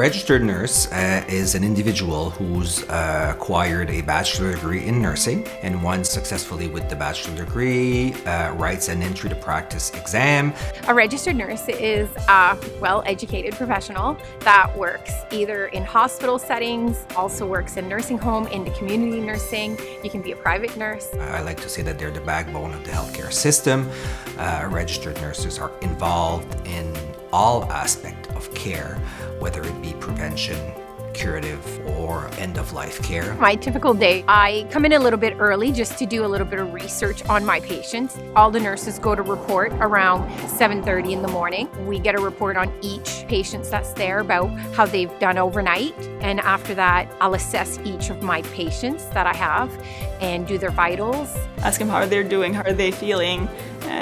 registered nurse is an individual who's acquired a bachelor degree in nursing, and once successfully with the bachelor degree, writes an entry to practice exam. A registered nurse is a well-educated professional that works either in hospital settings, also works in nursing home, into community nursing. You can be a private nurse. I like to say that they're the backbone of the healthcare system. Registered nurses are involved in all aspects of care, whether it be prevention, curative, or end-of-life care. My typical day, I come in a little bit early just to do a little bit of research on my patients. All the nurses go to report around 7:30 in the morning. We get a report on each patient that's there about how they've done overnight. And after that, I'll assess each of my patients that I have and do their vitals. Ask them how they're doing, how are they feeling,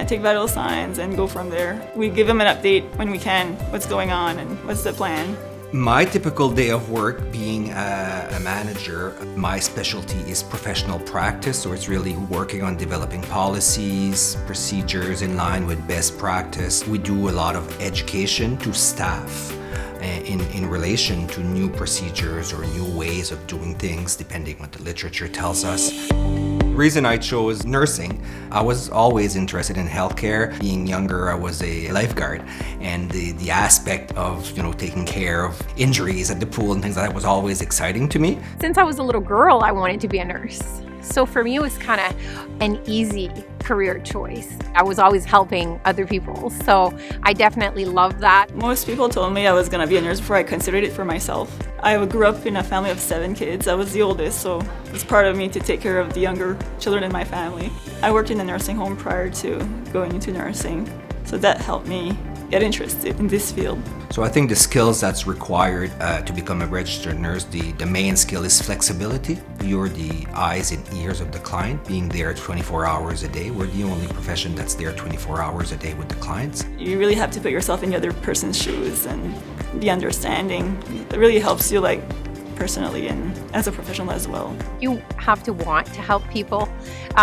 take vital signs and go from there. We give them an update when we can, what's going on and what's the plan. My typical day of work, being a manager, my specialty is professional practice, so it's really working on developing policies, procedures in line with best practice. We do a lot of education to staff in relation to new procedures or new ways of doing things, depending what the literature tells us. The reason I chose nursing, I was always interested in healthcare. Being younger, I was a lifeguard, and the aspect of taking care of injuries at the pool and things like that was always exciting to me. Since I was a little girl, I wanted to be a nurse. So for me, it was kind of an easy career choice. I was always helping other people, so I definitely loved that. Most people told me I was going to be a nurse before I considered it for myself. I grew up in a family of 7 kids. I was the oldest, so it's part of me to take care of the younger children in my family. I worked in a nursing home prior to going into nursing, so that helped me get interested in this field. So I think the skills that's required to become a registered nurse, the main skill is flexibility. You're the eyes and ears of the client, being there 24 hours a day. We're the only profession that's there 24 hours a day with the clients. You really have to put yourself in the other person's shoes and be understanding. It really helps you personally and as a professional as well. You have to want to help people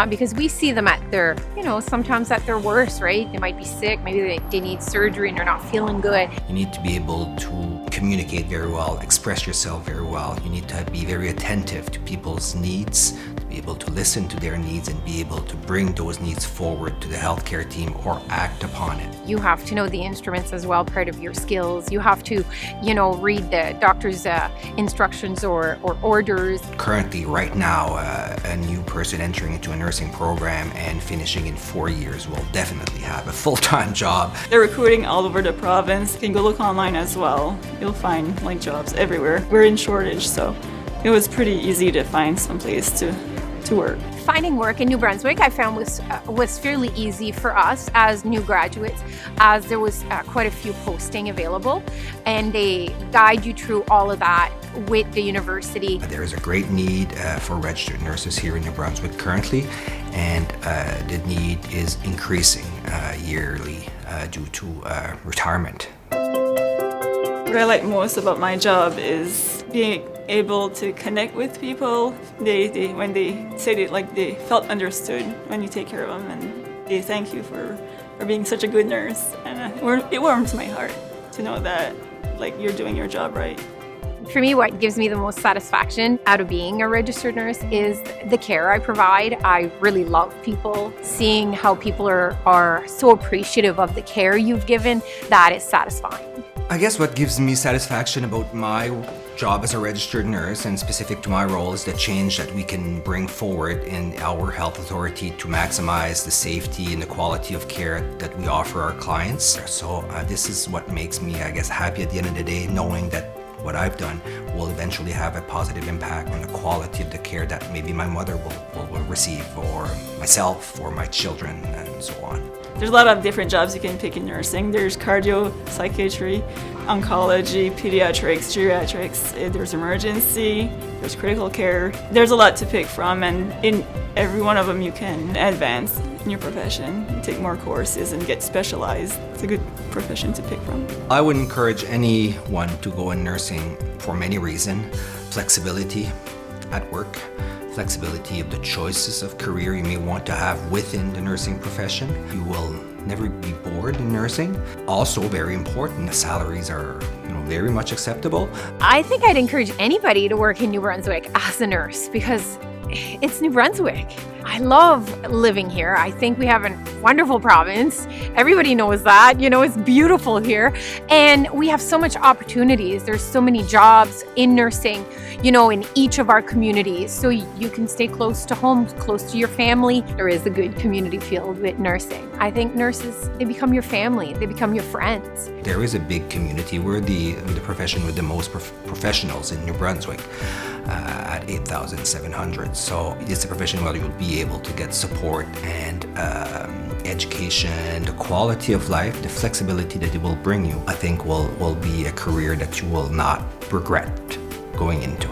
because we see them at their, sometimes at their worst, right? They might be sick, maybe they need surgery and they're not feeling good. You need to be able to communicate very well, express yourself very well. You need to be very attentive to people's needs, to be able to listen to their needs and be able to bring those needs forward to the healthcare team or act upon it. You have to know the instruments as well, part of your skills. You have to, read the doctor's instructions or orders. Currently, right now, a new person entering into a nursing program and finishing in 4 years will definitely have a full-time job. They're recruiting all over the province. You can go look online as well. You'll find jobs everywhere. We're in shortage, so it was pretty easy to find some place to work. Finding work in New Brunswick, I found was fairly easy for us as new graduates, as there was quite a few posting available, and they guide you through all of that with the university. There is a great need for registered nurses here in New Brunswick currently, and the need is increasing yearly due to retirement. What I like most about my job is being able to connect with people. When they say they felt understood when you take care of them, and they thank you for being such a good nurse, and it warms my heart to know that you're doing your job right. For me, what gives me the most satisfaction out of being a registered nurse is the care I provide. I really love people. Seeing how people are so appreciative of the care you've given, that is satisfying. I guess what gives me satisfaction about my job as a registered nurse, and specific to my role, is the change that we can bring forward in our health authority to maximize the safety and the quality of care that we offer our clients. So this is what makes me, happy at the end of the day, knowing that what I've done will eventually have a positive impact on the quality of the care that maybe my mother will receive, or myself, or my children, and so on. There's a lot of different jobs you can pick in nursing. There's cardio, psychiatry, oncology, pediatrics, geriatrics, there's emergency, there's critical care. There's a lot to pick from, and in every one of them you can advance in your profession, take more courses and get specialized. It's a good profession to pick from. I would encourage anyone to go in nursing for many reasons. Flexibility at work, flexibility of the choices of career you may want to have within the nursing profession. You will never be bored in nursing. Also very important, the salaries are very much acceptable. I think I'd encourage anybody to work in New Brunswick as a nurse because it's New Brunswick. I love living here. I think we have a wonderful province. Everybody knows that. It's beautiful here. And we have so much opportunities. There's so many jobs in nursing, in each of our communities. So you can stay close to home, close to your family. There is a good community feel with nursing. I think nurses, they become your family. They become your friends. There is a big community. We're the profession with the most professionals in New Brunswick. At 8,700. So it's a profession where you'll be able to get support and education, the quality of life, the flexibility that it will bring you, I think will be a career that you will not regret going into.